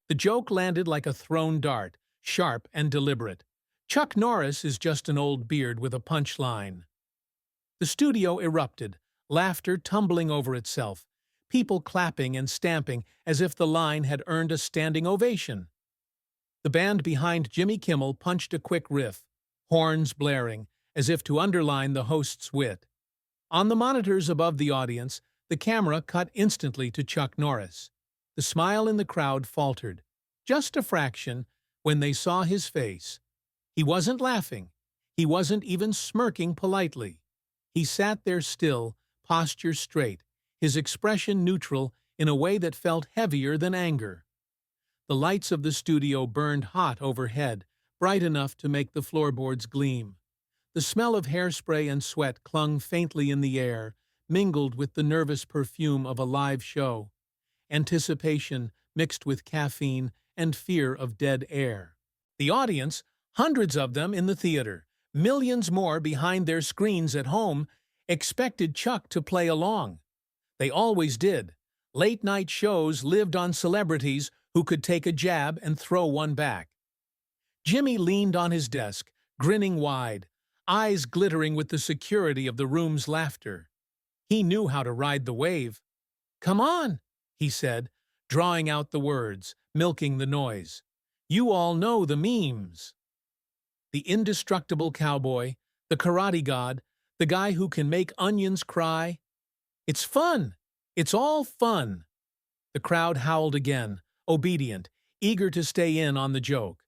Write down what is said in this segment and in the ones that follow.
The joke landed like a thrown dart, sharp and deliberate. Chuck Norris is just an old beard with a punchline. The studio erupted, laughter tumbling over itself, people clapping and stamping as if the line had earned a standing ovation. The band behind Jimmy Kimmel punched a quick riff, horns blaring, as if to underline the host's wit. On the monitors above the audience, the camera cut instantly to Chuck Norris. The smile in the crowd faltered, just a fraction, when they saw his face. He wasn't laughing. He wasn't even smirking politely. He sat there still, posture straight, his expression neutral in a way that felt heavier than anger. The lights of the studio burned hot overhead, bright enough to make the floorboards gleam. The smell of hairspray and sweat clung faintly in the air, mingled with the nervous perfume of a live show. Anticipation mixed with caffeine and fear of dead air. The audience, hundreds of them in the theater, millions more behind their screens at home, expected Chuck to play along. They always did. Late-night shows lived on celebrities who could take a jab and throw one back. Jimmy leaned on his desk, grinning wide, eyes glittering with the security of the room's laughter. He knew how to ride the wave. "Come on," he said, drawing out the words, milking the noise. "You all know the memes." The indestructible cowboy, the karate god, the guy who can make onions cry. It's fun! It's all fun! The crowd howled again, obedient, eager to stay in on the joke.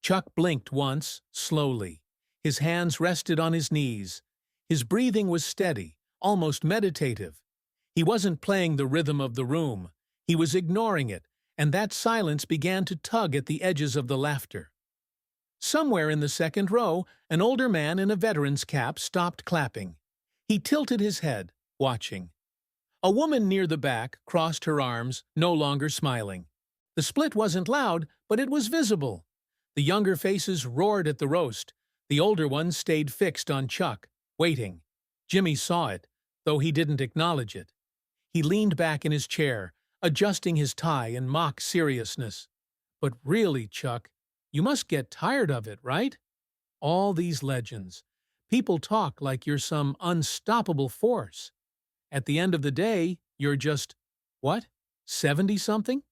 Chuck blinked once, slowly. His hands rested on his knees. His breathing was steady, almost meditative. He wasn't playing the rhythm of the room. He was ignoring it, and that silence began to tug at the edges of the laughter. Somewhere in the second row, an older man in a veteran's cap stopped clapping. He tilted his head, watching. A woman near the back crossed her arms, no longer smiling. The split wasn't loud, but it was visible. The younger faces roared at the roast. The older ones stayed fixed on Chuck, waiting. Jimmy saw it, though he didn't acknowledge it. He leaned back in his chair, adjusting his tie in mock seriousness. "But really, Chuck, you must get tired of it, right? All these legends. People talk like you're some unstoppable force. At the end of the day, you're just, what, 70-something?"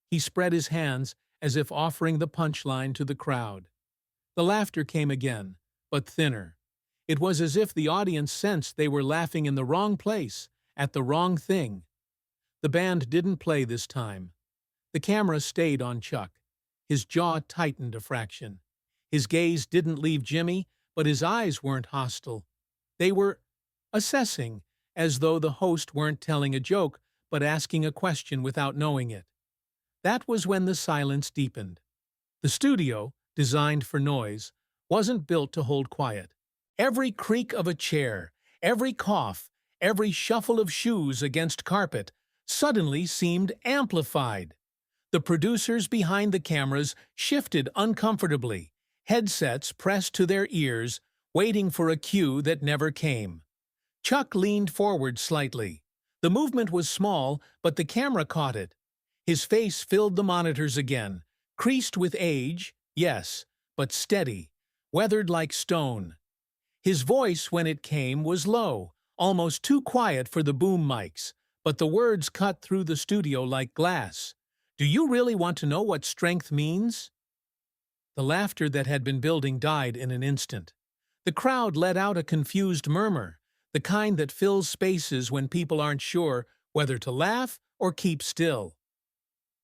He spread his hands as if offering the punchline to the crowd. The laughter came again, but thinner. It was as if the audience sensed they were laughing in the wrong place, at the wrong thing. The band didn't play this time. The camera stayed on Chuck. His jaw tightened a fraction. His gaze didn't leave Jimmy, but his eyes weren't hostile. They were assessing, as though the host weren't telling a joke, but asking a question without knowing it. That was when the silence deepened. The studio, designed for noise, wasn't built to hold quiet. Every creak of a chair, every cough, every shuffle of shoes against carpet suddenly seemed amplified. The producers behind the cameras shifted uncomfortably, headsets pressed to their ears, waiting for a cue that never came. Chuck leaned forward slightly. The movement was small, but the camera caught it. His face filled the monitors again, creased with age, yes, but steady, weathered like stone. His voice, when it came, was low, almost too quiet for the boom mics, but the words cut through the studio like glass. "Do you really want to know what strength means?" The laughter that had been building died in an instant. The crowd let out a confused murmur, the kind that fills spaces when people aren't sure whether to laugh or keep still.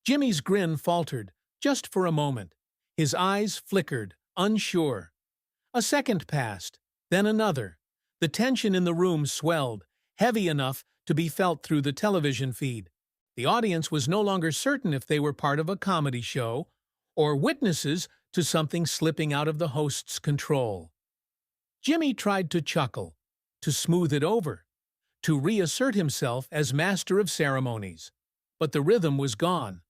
Jimmy's grin faltered, just for a moment. His eyes flickered, unsure. A second passed, then another. The tension in the room swelled, heavy enough to be felt through the television feed. The audience was no longer certain if they were part of a comedy show or witnesses to something slipping out of the host's control. Jimmy tried to chuckle, to smooth it over, to reassert himself as master of ceremonies. But the rhythm was gone.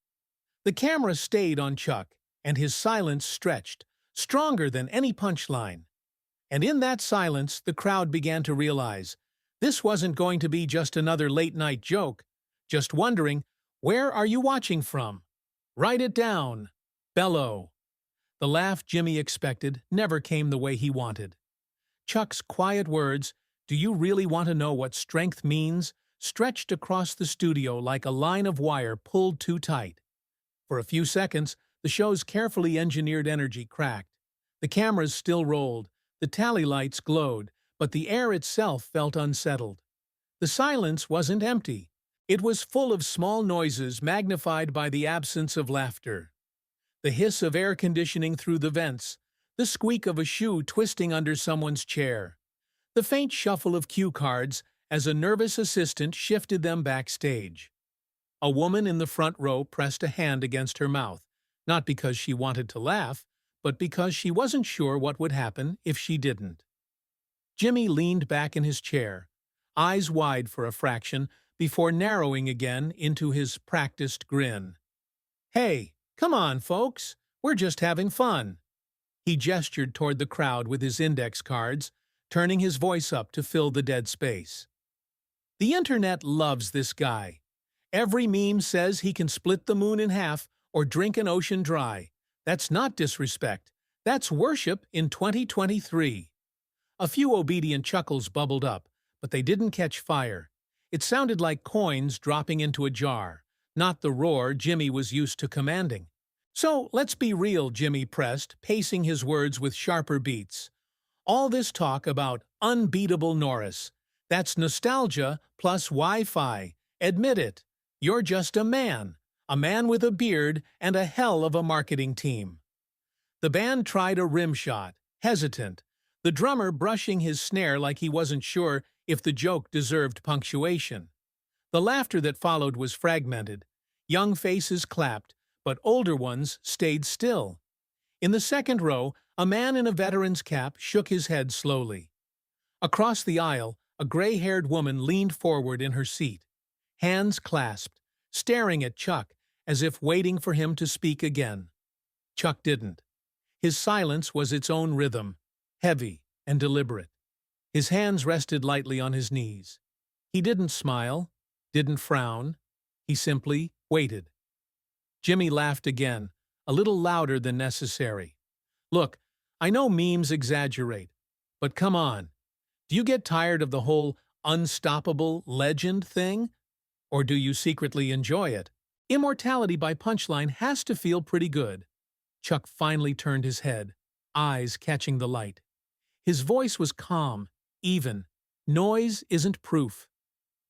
The camera stayed on Chuck, and his silence stretched, stronger than any punchline. And in that silence, the crowd began to realize this wasn't going to be just another late-night joke, just wondering, where are you watching from? Write it down. Bellow. The laugh Jimmy expected never came the way he wanted. Chuck's quiet words, "Do you really want to know what strength means?" stretched across the studio like a line of wire pulled too tight. For a few seconds, the show's carefully engineered energy cracked. The cameras still rolled, the tally lights glowed, but the air itself felt unsettled. The silence wasn't empty. It was full of small noises magnified by the absence of laughter. The hiss of air conditioning through the vents, the squeak of a shoe twisting under someone's chair, the faint shuffle of cue cards as a nervous assistant shifted them backstage. A woman in the front row pressed a hand against her mouth, not because she wanted to laugh, but because she wasn't sure what would happen if she didn't. Jimmy leaned back in his chair, eyes wide for a fraction, before narrowing again into his practiced grin. "Hey, come on, folks, we're just having fun." He gestured toward the crowd with his index cards, turning his voice up to fill the dead space. The internet loves this guy. Every meme says he can split the moon in half or drink an ocean dry. That's not disrespect. That's worship in 2023. A few obedient chuckles bubbled up, but they didn't catch fire. It sounded like coins dropping into a jar, not the roar Jimmy was used to commanding. "So, let's be real," Jimmy pressed, pacing his words with sharper beats. "All this talk about unbeatable Norris, that's nostalgia plus Wi-Fi. Admit it. You're just a man with a beard and a hell of a marketing team." The band tried a rim shot, hesitant, the drummer brushing his snare like he wasn't sure if the joke deserved punctuation. The laughter that followed was fragmented. Young faces clapped, but older ones stayed still. In the second row, a man in a veteran's cap shook his head slowly. Across the aisle, a gray-haired woman leaned forward in her seat, hands clasped, staring at Chuck as if waiting for him to speak again. Chuck didn't. His silence was its own rhythm, heavy and deliberate. His hands rested lightly on his knees. He didn't smile, didn't frown. He simply waited. Jimmy laughed again, a little louder than necessary. "Look, I know memes exaggerate, but come on. Do you get tired of the whole unstoppable legend thing? Or do you secretly enjoy it? Immortality by punchline has to feel pretty good." Chuck finally turned his head, eyes catching the light. His voice was calm, even. "Noise isn't proof.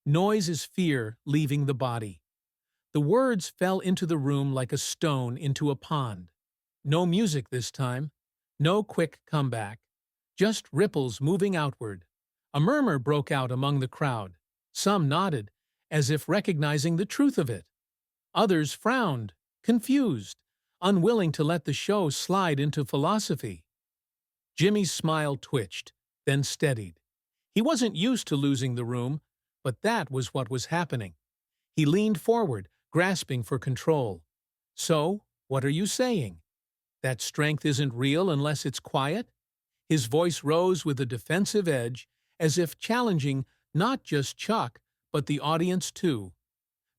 Noise is fear leaving the body." The words fell into the room like a stone into a pond. No music this time, no quick comeback, just ripples moving outward. A murmur broke out among the crowd. Some nodded, as if recognizing the truth of it. Others frowned, confused, unwilling to let the show slide into philosophy. Jimmy's smile twitched, then steadied. He wasn't used to losing the room, but that was what was happening. He leaned forward, grasping for control. "So, what are you saying? That strength isn't real unless it's quiet?" His voice rose with a defensive edge, as if challenging not just Chuck, but the audience too.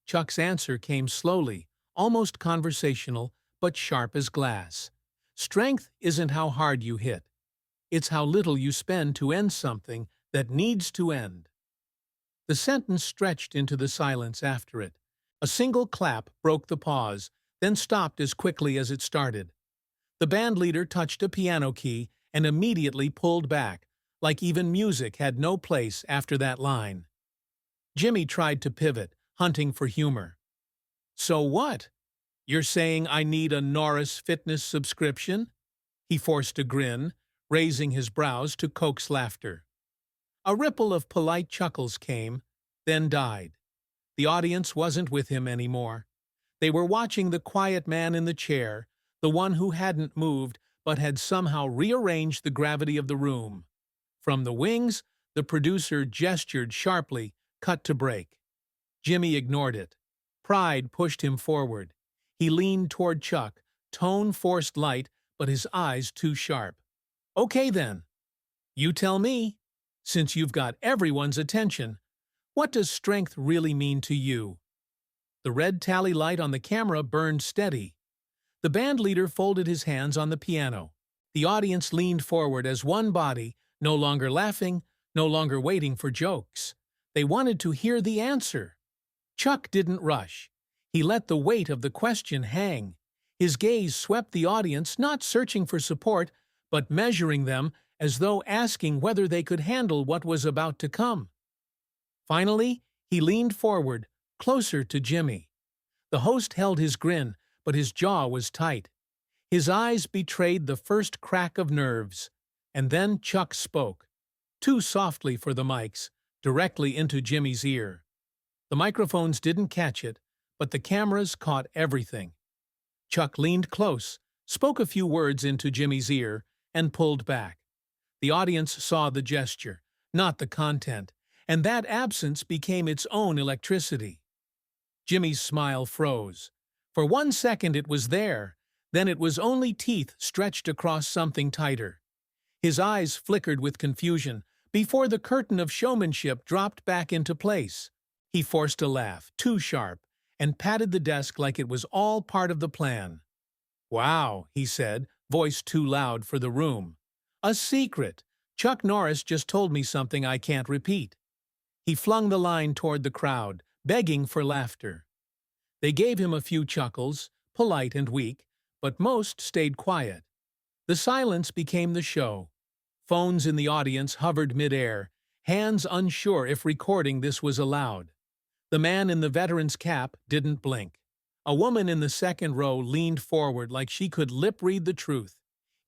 Chuck's answer came slowly, almost conversational, but sharp as glass. "Strength isn't how hard you hit. It's how little you spend to end something that needs to end." The sentence stretched into the silence after it. A single clap broke the pause, then stopped as quickly as it started. The bandleader touched a piano key and immediately pulled back, like even music had no place after that line. Jimmy tried to pivot, hunting for humor. "So what? You're saying I need a Norris fitness subscription?" He forced a grin, raising his brows to coax laughter. A ripple of polite chuckles came, then died. The audience wasn't with him anymore. They were watching the quiet man in the chair, the one who hadn't moved but had somehow rearranged the gravity of the room. From the wings, the producer gestured sharply, cut to break. Jimmy ignored it. Pride pushed him forward. He leaned toward Chuck, tone forced light, but his eyes too sharp. "Okay then. You tell me. Since you've got everyone's attention, what does strength really mean to you?" The red tally light on the camera burned steady, The bandleader folded his hands on the piano. The audience leaned forward as one body, no longer laughing, no longer waiting for jokes. They wanted to hear the answer. Chuck didn't rush. He let the weight of the question hang. His gaze swept the audience, not searching for support, but measuring them as though asking whether they could handle what was about to come. Finally, he leaned forward, closer to Jimmy. The host held his grin, but his jaw was tight. His eyes betrayed the first crack of nerves. And then Chuck spoke, too softly for the mics, directly into Jimmy's ear. The microphones didn't catch it, but the cameras caught everything. Chuck leaned close, spoke a few words into Jimmy's ear, and pulled back. The audience saw the gesture, not the content, and that absence became its own electricity. Jimmy's smile froze. For 1 second it was there, then it was only teeth stretched across something tighter. His eyes flickered with confusion before the curtain of showmanship dropped back into place. He forced a laugh, too sharp, and patted the desk like it was all part of the plan. "Wow," he said, voice too loud for the room. "A secret. Chuck Norris just told me something I can't repeat." He flung the line toward the crowd, begging for laughter. They gave him a few chuckles, polite and weak, but most stayed quiet. The silence became the show. Phones in the audience hovered mid-air, hands unsure if recording this was allowed. The man in the veteran's cap didn't blink. A woman in the second row leaned forward like she could lip-read the truth.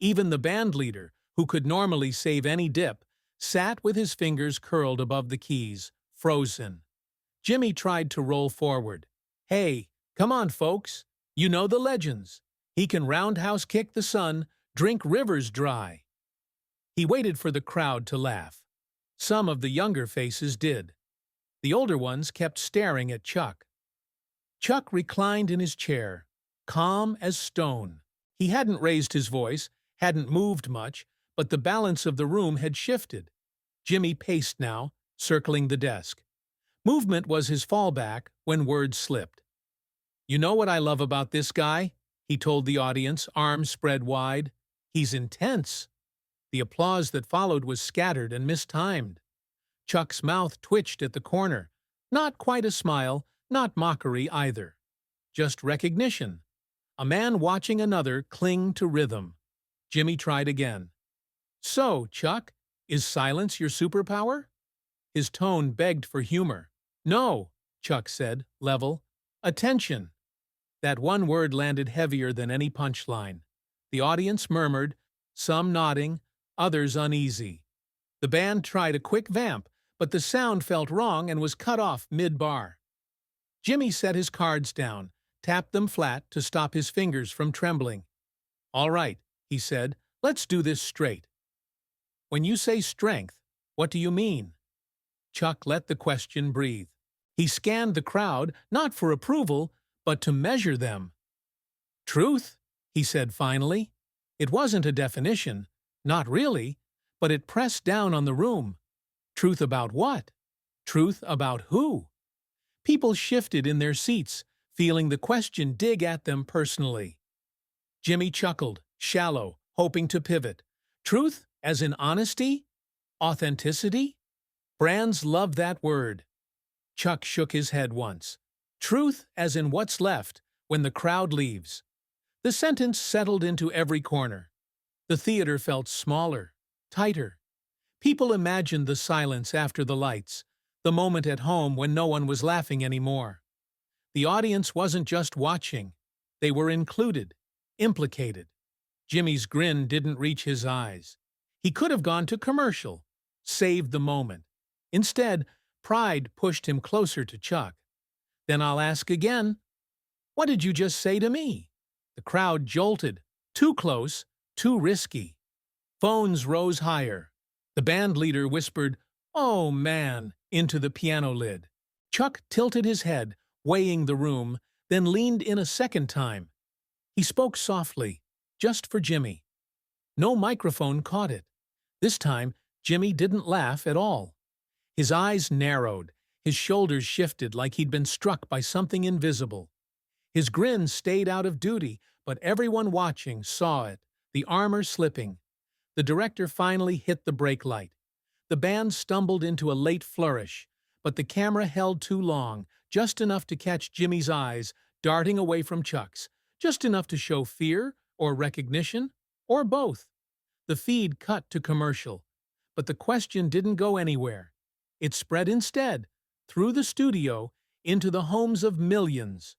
Even the bandleader, who could normally save any dip, sat with his fingers curled above the keys, frozen. Jimmy tried to roll forward. "Hey, come on, folks. You know the legends. He can roundhouse kick the sun, drink rivers dry." He waited for the crowd to laugh. Some of the younger faces did. The older ones kept staring at Chuck. Chuck reclined in his chair, calm as stone. He hadn't raised his voice, hadn't moved much, but the balance of the room had shifted. Jimmy paced now, circling the desk. Movement was his fallback when words slipped. "You know what I love about this guy?" he told the audience, arms spread wide. "He's intense." The applause that followed was scattered and mistimed. Chuck's mouth twitched at the corner. Not quite a smile, not mockery either. Just recognition. A man watching another cling to rhythm. Jimmy tried again. "So, Chuck, is silence your superpower?" His tone begged for humor. "No," Chuck said, level. "Attention." That one word landed heavier than any punchline. The audience murmured, some nodding, others uneasy. The band tried a quick vamp, but the sound felt wrong and was cut off mid-bar. Jimmy set his cards down, tapped them flat to stop his fingers from trembling. "All right," he said, "let's do this straight." "When you say strength, what do you mean?" Chuck let the question breathe. He scanned the crowd, not for approval, but to measure them. "Truth," he said finally. It wasn't a definition, not really, but it pressed down on the room. Truth about what? Truth about who? People shifted in their seats, feeling the question dig at them personally. Jimmy chuckled, shallow, hoping to pivot. Truth as in honesty? Authenticity? Brands love that word. Chuck shook his head once. Truth as in what's left when the crowd leaves. The sentence settled into every corner. The theater felt smaller, tighter. People imagined the silence after the lights, the moment at home when no one was laughing anymore. The audience wasn't just watching. They were included, implicated. Jimmy's grin didn't reach his eyes. He could have gone to commercial, saved the moment. Instead, pride pushed him closer to Chuck. "Then I'll ask again. What did you just say to me?" The crowd jolted. Too close, too risky. Phones rose higher. The band leader whispered, "Oh, man," into the piano lid. Chuck tilted his head, weighing the room, then leaned in a second time. He spoke softly, just for Jimmy. No microphone caught it. This time, Jimmy didn't laugh at all. His eyes narrowed, his shoulders shifted like he'd been struck by something invisible. His grin stayed out of duty, but everyone watching saw it, the armor slipping. The director finally hit the brake light. The band stumbled into a late flourish, but the camera held too long, just enough to catch Jimmy's eyes darting away from Chuck's, just enough to show fear or recognition, or both. The feed cut to commercial, but the question didn't go anywhere. It spread instead, through the studio, into the homes of millions.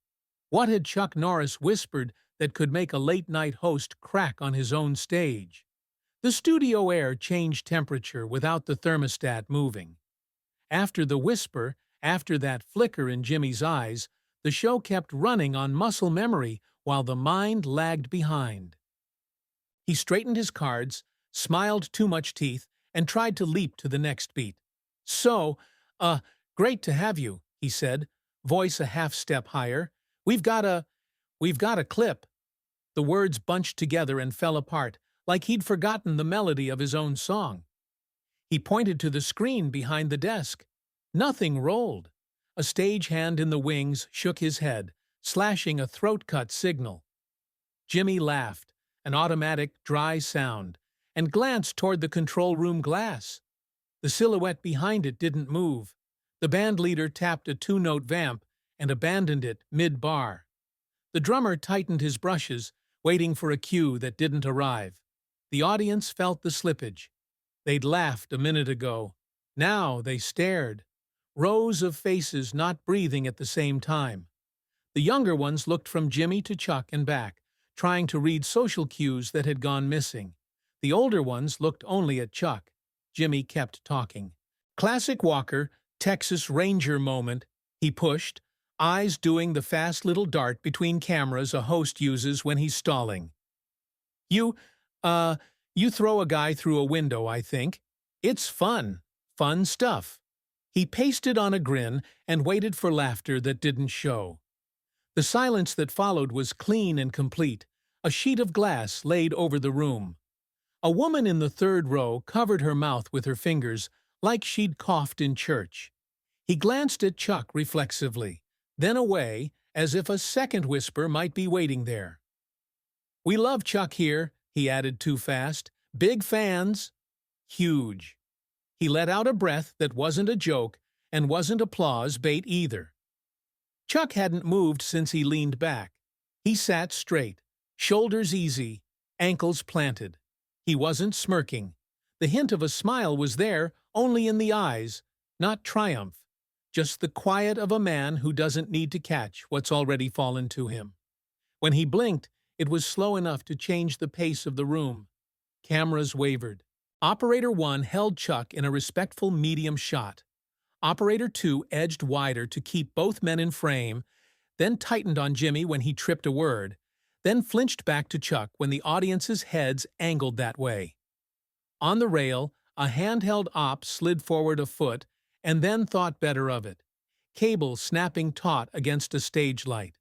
What had Chuck Norris whispered that could make a late-night host crack on his own stage? The studio air changed temperature without the thermostat moving. After the whisper, after that flicker in Jimmy's eyes, the show kept running on muscle memory while the mind lagged behind. He straightened his cards, smiled too much teeth, and tried to leap to the next beat. "So, great to have you," he said, voice a half-step higher. We've got a clip." The words bunched together and fell apart, like he'd forgotten the melody of his own song. He pointed to the screen behind the desk. Nothing rolled. A stagehand in the wings shook his head, slashing a throat-cut signal. Jimmy laughed, an automatic, dry sound, and glanced toward the control room glass. The silhouette behind it didn't move. The bandleader tapped a two-note vamp and abandoned it mid-bar. The drummer tightened his brushes, waiting for a cue that didn't arrive. The audience felt the slippage. They'd laughed a minute ago. Now they stared. Rows of faces not breathing at the same time. The younger ones looked from Jimmy to Chuck and back, trying to read social cues that had gone missing. The older ones looked only at Chuck. Jimmy kept talking. Classic Walker, Texas Ranger moment. He pushed, eyes doing the fast little dart between cameras a host uses when he's stalling. You throw a guy through a window, I think. It's fun stuff." He pasted on a grin and waited for laughter that didn't show. The silence that followed was clean and complete, a sheet of glass laid over the room. A woman in the third row covered her mouth with her fingers like she'd coughed in church. He glanced at Chuck reflexively, then away, as if a second whisper might be waiting there. "We love Chuck here," he added too fast. "Big fans." Huge. He let out a breath that wasn't a joke and wasn't applause bait either. Chuck hadn't moved since he leaned back. He sat straight, shoulders easy, ankles planted. He wasn't smirking. The hint of a smile was there, only in the eyes, not triumph, just the quiet of a man who doesn't need to catch what's already fallen to him. When he blinked, it was slow enough to change the pace of the room. Cameras wavered. Operator 1 held Chuck in a respectful medium shot. Operator 2 edged wider to keep both men in frame, then tightened on Jimmy when he tripped a word, then flinched back to Chuck when the audience's heads angled that way. On the rail, a handheld op slid forward a foot and then thought better of it. Cable snapping taut against a stage light.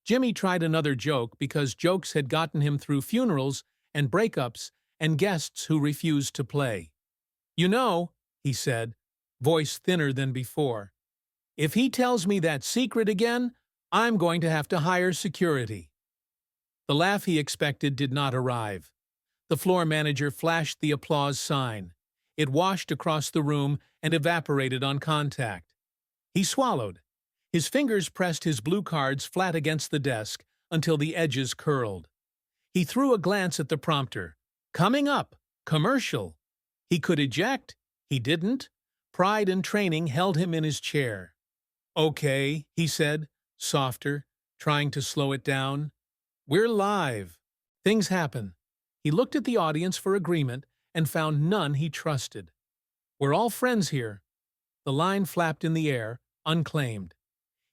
Jimmy tried another joke because jokes had gotten him through funerals and breakups and guests who refused to play. "You know," he said, voice thinner than before, "if he tells me that secret again, I'm going to have to hire security." The laugh he expected did not arrive. The floor manager flashed the applause sign. It washed across the room and evaporated on contact. He swallowed. His fingers pressed his blue cards flat against the desk until the edges curled. He threw a glance at the prompter. "Coming up, commercial." He could eject. He didn't. Pride and training held him in his chair. "Okay," he said, softer, trying to slow it down. "We're live." Things happen. He looked at the audience for agreement and found none he trusted. "We're all friends here." The line flapped in the air, unclaimed.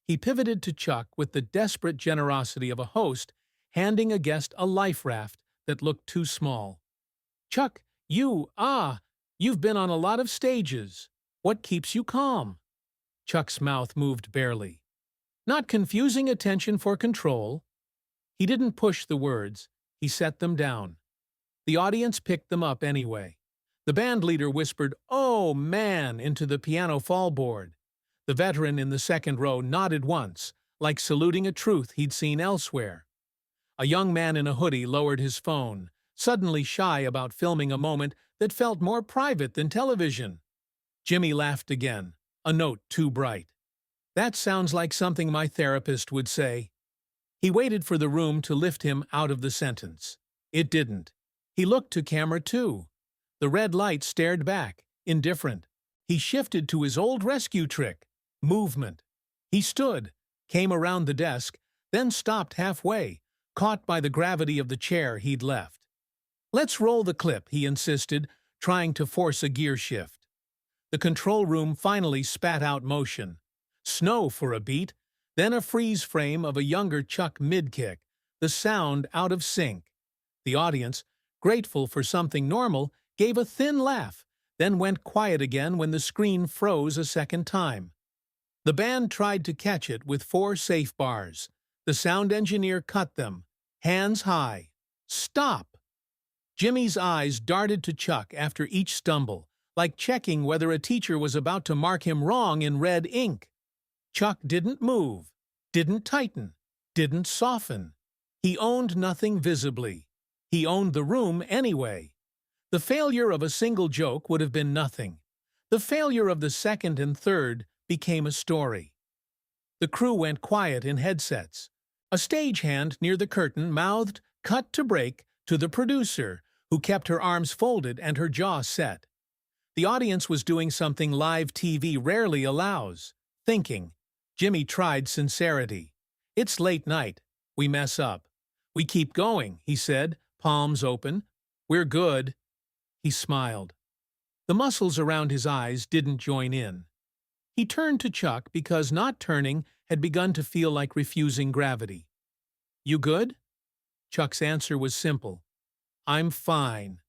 He pivoted to Chuck with the desperate generosity of a host handing a guest a life raft that looked too small. "Chuck, you've been on a lot of stages. What keeps you calm?" Chuck's mouth moved barely. "Not confusing attention for control." He didn't push the words. He set them down. The audience picked them up anyway. The band leader whispered, "Oh, man," into the piano fallboard. The veteran in the second row nodded once, like saluting a truth he'd seen elsewhere. A young man in a hoodie lowered his phone, suddenly shy about filming a moment that felt more private than television. Jimmy laughed again, a note too bright. That sounds like something my therapist would say. He waited for the room to lift him out of the sentence. It didn't. He looked to camera 2. The red light stared back, indifferent. He shifted to his old rescue trick, movement. He stood, came around the desk, then stopped halfway, caught by the gravity of the chair he'd left. "Let's roll the clip," he insisted, trying to force a gear shift. The control room finally spat out motion. Snow for a beat, then a freeze frame of a younger Chuck mid-kick, the sound out of sync. The audience, grateful for something normal, gave a thin laugh, then went quiet again when the screen froze a second time. The band tried to catch it with 4 safe bars. The sound engineer cut them, hands high. "Stop!" Jimmy's eyes darted to Chuck after each stumble, like checking whether a teacher was about to mark him wrong in red ink. Chuck didn't move, didn't tighten, didn't soften. He owned nothing visibly. He owned the room anyway. The failure of a single joke would have been nothing. The failure of the second and third became a story. The crew went quiet in headsets. A stagehand near the curtain mouthed, "Cut to break," to the producer, who kept her arms folded and her jaw set. The audience was doing something live TV rarely allows, thinking. Jimmy tried sincerity. "It's late night. We mess up. We keep going," he said, palms open. "We're good." He smiled. The muscles around his eyes didn't join in. He turned to Chuck because not turning had begun to feel like refusing gravity. "You good?" Chuck's answer was simple. "I'm fine."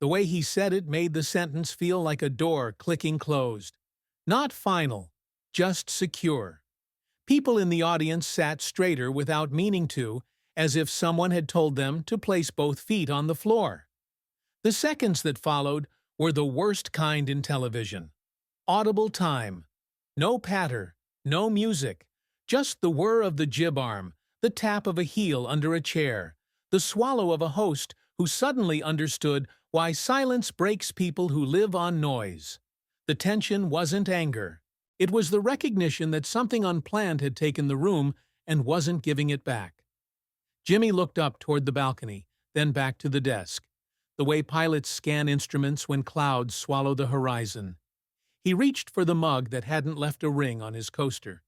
The way he said it made the sentence feel like a door clicking closed. Not final, just secure. People in the audience sat straighter without meaning to, as if someone had told them to place both feet on the floor. The seconds that followed were the worst kind in television. Audible time. No patter, no music, just the whir of the jib arm, the tap of a heel under a chair, the swallow of a host who suddenly understood why silence breaks people who live on noise. The tension wasn't anger. It was the recognition that something unplanned had taken the room and wasn't giving it back. Jimmy looked up toward the balcony, then back to the desk, the way pilots scan instruments when clouds swallow the horizon. He reached for the mug that hadn't left a ring on his coaster.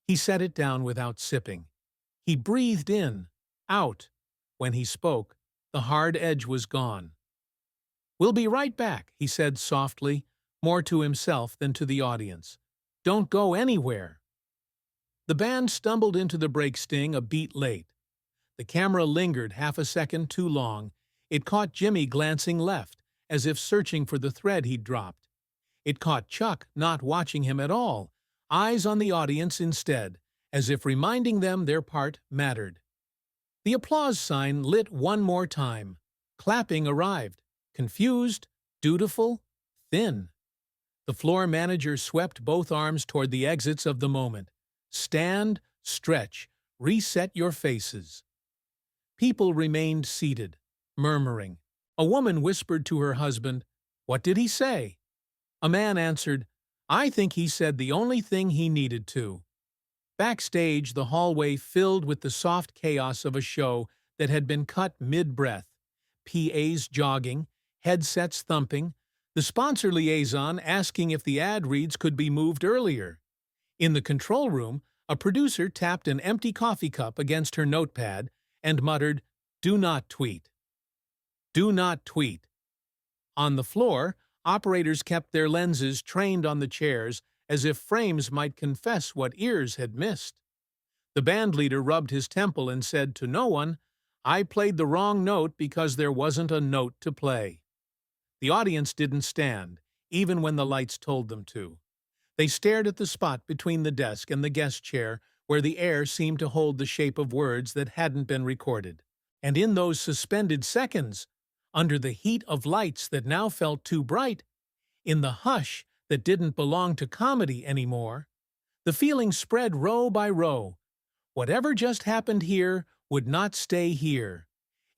He set it down without sipping. He breathed in, out. When he spoke, the hard edge was gone. "We'll be right back," he said softly, more to himself than to the audience. "Don't go anywhere." The band stumbled into the break sting a beat late. The camera lingered half a second too long. It caught Jimmy glancing left, as if searching for the thread he'd dropped. It caught Chuck not watching him at all, eyes on the audience instead, as if reminding them their part mattered. The applause sign lit one more time. Clapping arrived, confused, dutiful, thin. The floor manager swept both arms toward the exits of the moment. "Stand, stretch, reset your faces." People remained seated, murmuring. A woman whispered to her husband, "What did he say?" A man answered, "I think he said the only thing he needed to." Backstage, the hallway filled with the soft chaos of a show that had been cut mid-breath. PAs jogging, headsets thumping, the sponsor liaison asking if the ad reads could be moved earlier. In the control room, a producer tapped an empty coffee cup against her notepad and muttered, "Do not tweet. Do not tweet." On the floor, operators kept their lenses trained on the chairs as if frames might confess what ears had missed. The bandleader rubbed his temple and said to no one, "I played the wrong note because there wasn't a note to play." The audience didn't stand, even when the lights told them to. They stared at the spot between the desk and the guest chair where the air seemed to hold the shape of words that hadn't been recorded. And in those suspended seconds, under the heat of lights that now felt too bright, in the hush that didn't belong to comedy anymore, the feeling spread row by row. Whatever just happened here would not stay here.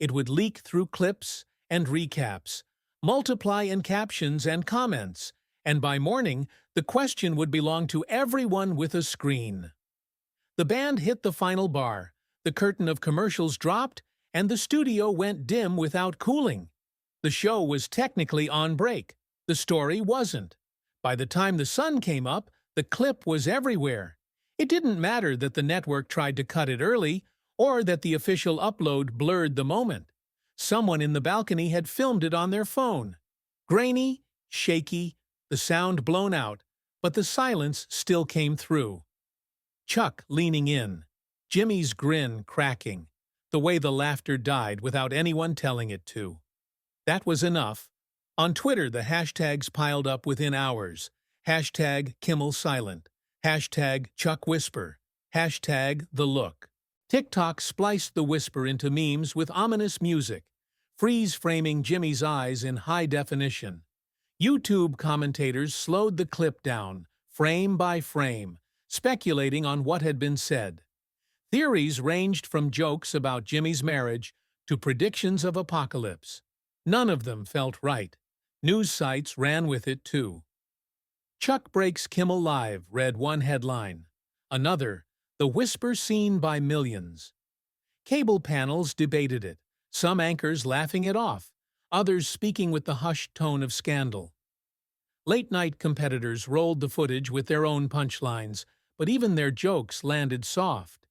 It would leak through clips and recaps, multiply in captions and comments, and by morning, the question would belong to everyone with a screen. The band hit the final bar, the curtain of commercials dropped, and the studio went dim without cooling. The show was technically on break. The story wasn't. By the time the sun came up, the clip was everywhere. It didn't matter that the network tried to cut it early, or that the official upload blurred the moment. Someone in the balcony had filmed it on their phone. Grainy, shaky, the sound blown out, but the silence still came through. Chuck leaning in, Jimmy's grin cracking, the way the laughter died without anyone telling it to. That was enough. On Twitter, the hashtags piled up within hours. Hashtag Kimmel Silent. Hashtag Chuck Whisper. Hashtag The Look. TikTok spliced the whisper into memes with ominous music, freeze-framing Jimmy's eyes in high definition. YouTube commentators slowed the clip down, frame by frame, speculating on what had been said. Theories ranged from jokes about Jimmy's marriage to predictions of apocalypse. None of them felt right. News sites ran with it too. Chuck Breaks Kimmel Live read one headline. Another, The Whisper Seen by Millions. Cable panels debated it, some anchors laughing it off, others speaking with the hushed tone of scandal. Late-night competitors rolled the footage with their own punchlines, but even their jokes landed soft.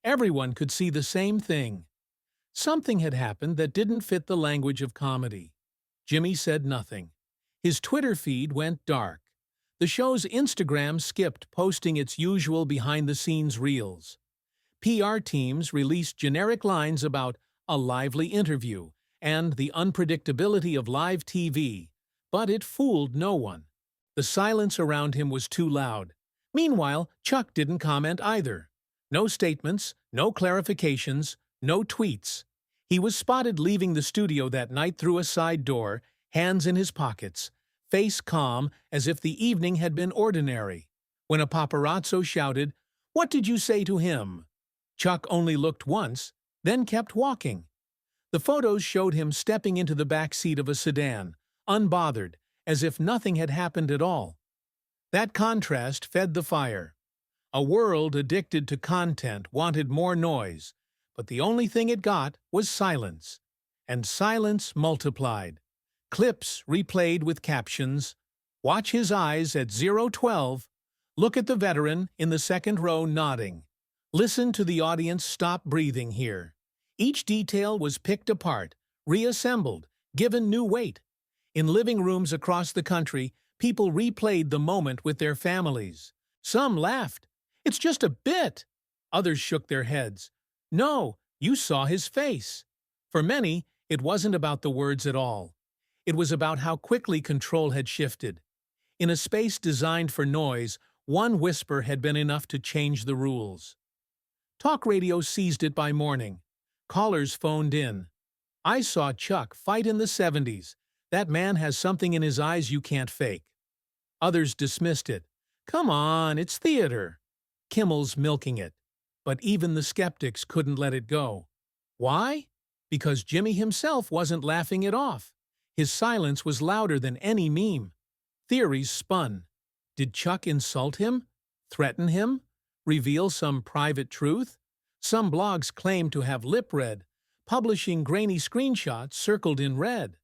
Everyone could see the same thing. Something had happened that didn't fit the language of comedy. Jimmy said nothing. His Twitter feed went dark. The show's Instagram skipped posting its usual behind-the-scenes reels. PR teams released generic lines about a lively interview and the unpredictability of live TV, but it fooled no one. The silence around him was too loud. Meanwhile, Chuck didn't comment either. No statements, no clarifications, no tweets. He was spotted leaving the studio that night through a side door, hands in his pockets, face calm as if the evening had been ordinary. When a paparazzo shouted, "What did you say to him?" Chuck only looked once, then kept walking. The photos showed him stepping into the back seat of a sedan, unbothered, as if nothing had happened at all. That contrast fed the fire. A world addicted to content wanted more noise, but the only thing it got was silence. And silence multiplied. Clips replayed with captions. Watch his eyes at 012. Look at the veteran in the second row nodding. Listen to the audience stop breathing here. Each detail was picked apart, reassembled, given new weight. In living rooms across the country, people replayed the moment with their families. Some laughed. "It's just a bit." Others shook their heads. "No, you saw his face." For many, it wasn't about the words at all. It was about how quickly control had shifted. In a space designed for noise, one whisper had been enough to change the rules. Talk radio seized it by morning. Callers phoned in. "I saw Chuck fight in the 70s. That man has something in his eyes you can't fake." Others dismissed it. "Come on, it's theater." Kimmel's milking it. But even the skeptics couldn't let it go. Why? Because Jimmy himself wasn't laughing it off. His silence was louder than any meme. Theories spun. Did Chuck insult him? Threaten him? Reveal some private truth? Some blogs claimed to have lip-read, publishing grainy screenshots circled in red.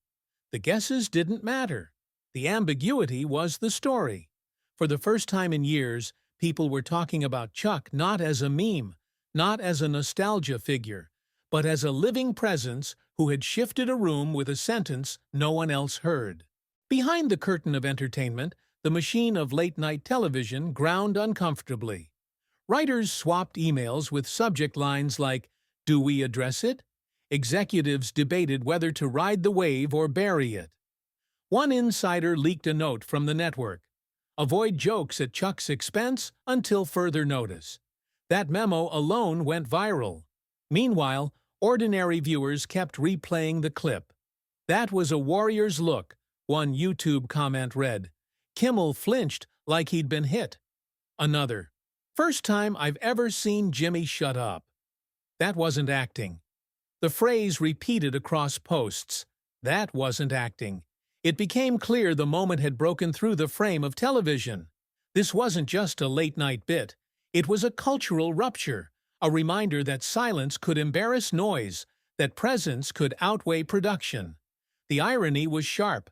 The guesses didn't matter. The ambiguity was the story. For the first time in years, people were talking about Chuck not as a meme, not as a nostalgia figure, but as a living presence who had shifted a room with a sentence no one else heard. Behind the curtain of entertainment, the machine of late-night television ground uncomfortably. Writers swapped emails with subject lines like, "Do we address it?" Executives debated whether to ride the wave or bury it. One insider leaked a note from the network. "Avoid jokes at Chuck's expense until further notice." That memo alone went viral. Meanwhile, ordinary viewers kept replaying the clip. "That was a warrior's look," one YouTube comment read. Kimmel flinched like he'd been hit. Another, "First time I've ever seen Jimmy shut up." That wasn't acting. The phrase repeated across posts. That wasn't acting. It became clear the moment had broken through the frame of television. This wasn't just a late-night bit. It was a cultural rupture, a reminder that silence could embarrass noise, that presence could outweigh production. The irony was sharp.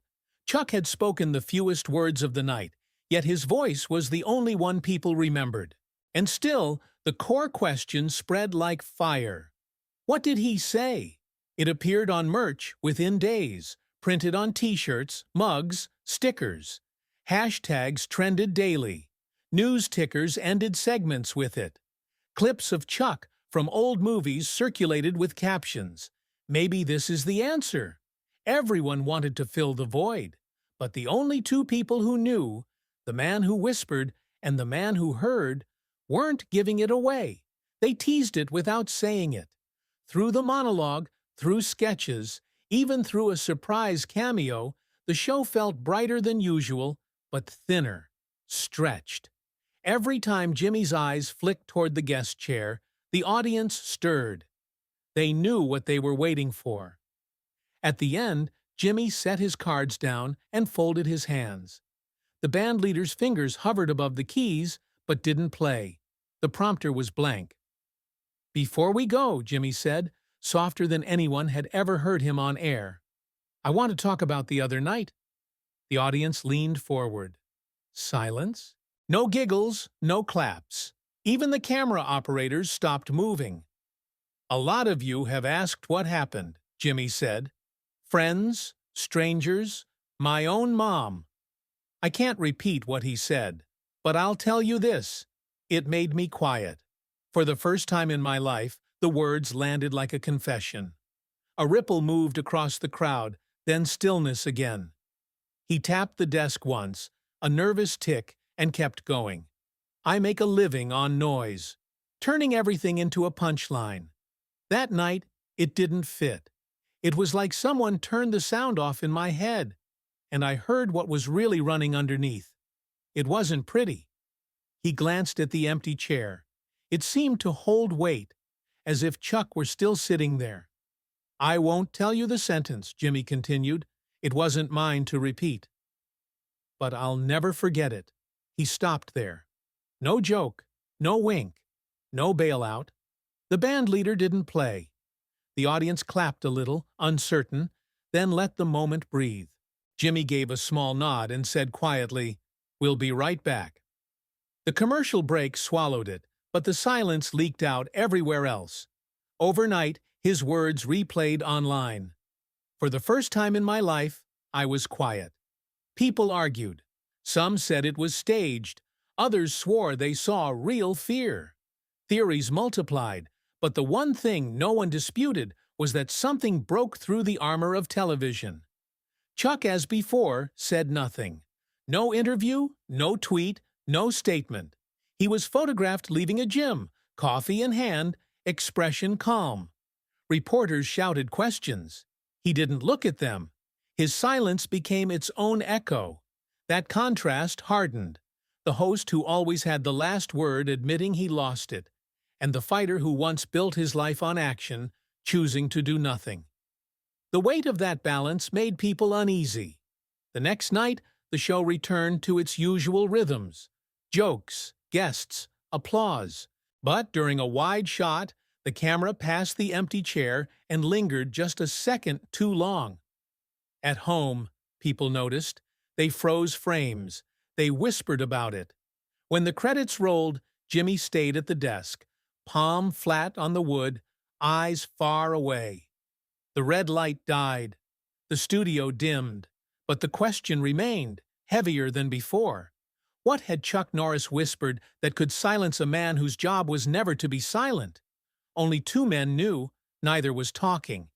Chuck had spoken the fewest words of the night, yet his voice was the only one people remembered. And still, the core question spread like fire. What did he say? It appeared on merch within days, printed on t-shirts, mugs, stickers. Hashtags trended daily. News tickers ended segments with it. Clips of Chuck from old movies circulated with captions. Maybe this is the answer. Everyone wanted to fill the void. But the only two people who knew, the man who whispered and the man who heard, weren't giving it away. They teased it without saying it. Through the monologue, through sketches, even through a surprise cameo, the show felt brighter than usual, but thinner, stretched. Every time Jimmy's eyes flicked toward the guest chair, the audience stirred. They knew what they were waiting for. At the end, Jimmy set his cards down and folded his hands. The bandleader's fingers hovered above the keys, but didn't play. The prompter was blank. "Before we go," Jimmy said, softer than anyone had ever heard him on air, "I want to talk about the other night." The audience leaned forward. Silence. No giggles, no claps. Even the camera operators stopped moving. "A lot of you have asked what happened," Jimmy said. "Friends, strangers, my own mom." I can't repeat what he said, but I'll tell you this. It made me quiet. For the first time in my life, the words landed like a confession. A ripple moved across the crowd, then stillness again. He tapped the desk once, a nervous tick, and kept going. "I make a living on noise, turning everything into a punchline." That night, it didn't fit. It was like someone turned the sound off in my head, and I heard what was really running underneath. It wasn't pretty. He glanced at the empty chair. It seemed to hold weight, as if Chuck were still sitting there. "I won't tell you the sentence," Jimmy continued. "It wasn't mine to repeat. But I'll never forget it." He stopped there. No joke, no wink, no bailout. The bandleader didn't play. The audience clapped a little, uncertain, then let the moment breathe. Jimmy gave a small nod and said quietly, "We'll be right back." The commercial break swallowed it, but the silence leaked out everywhere else. Overnight, his words replayed online. "For the first time in my life, I was quiet." People argued. Some said it was staged. Others swore they saw real fear. Theories multiplied, but the one thing no one disputed was that something broke through the armor of television. Chuck, as before, said nothing. No interview, no tweet, no statement. He was photographed leaving a gym, coffee in hand, expression calm. Reporters shouted questions. He didn't look at them. His silence became its own echo. That contrast hardened. The host who always had the last word admitting he lost it, and the fighter who once built his life on action, choosing to do nothing. The weight of that balance made people uneasy. The next night, the show returned to its usual rhythms. Jokes, guests, applause. But during a wide shot, the camera passed the empty chair and lingered just a second too long. At home, people noticed. They froze frames. They whispered about it. When the credits rolled, Jimmy stayed at the desk, palm flat on the wood, eyes far away. The red light died. The studio dimmed. But the question remained, heavier than before. What had Chuck Norris whispered that could silence a man whose job was never to be silent? Only two men knew. Neither was talking.